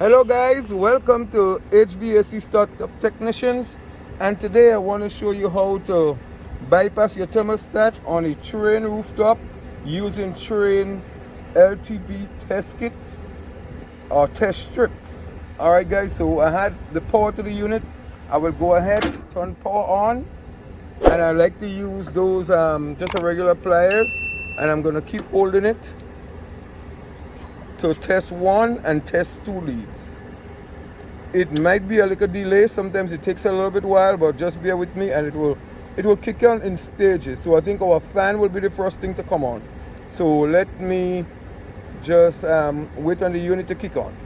Hello guys, welcome to HVAC Startup Technicians, and today I want to show you how to bypass your thermostat on a trane rooftop using trane LTB test kits or test strips. Alright guys, so I had the power to the unit. I will go ahead, turn power on, and I like to use those just a regular pliers, and I'm going to keep holding it to test 1 and test 2 leads. It might be a little delay, sometimes it takes a little bit while, but just bear with me and it will kick on in stages. So I think our fan will be the first thing to come on. So let me just wait on the unit to kick on.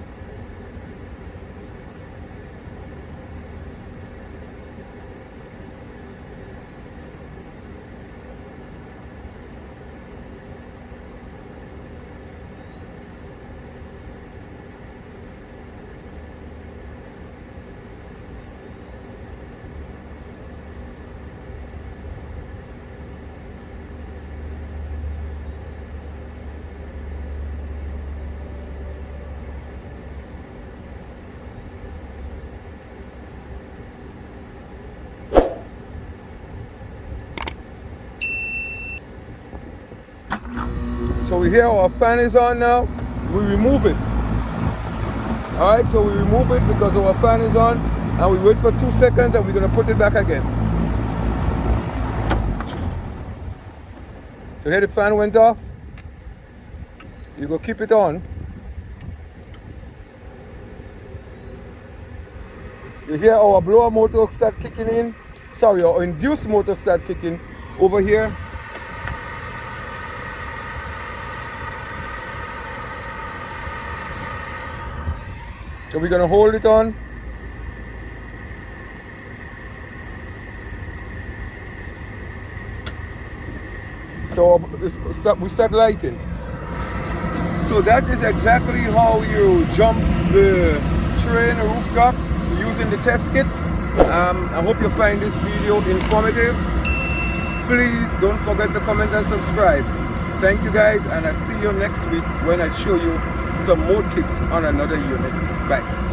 So we hear our fan is on now. We remove it. Alright, so we remove it because our fan is on, and we wait for 2 seconds and we're going to put it back again. So here the fan went off. You go keep it on. You hear our blower motor start kicking in. Sorry, our induced motor start kicking over here. So we're going to hold it on. So we start lighting. So that is exactly how you jump the trane rooftop using the test kit. I hope you find this video informative. Please don't forget to comment and subscribe. Thank you guys, and I'll see you next week when I show you some more tips on another unit. Bye.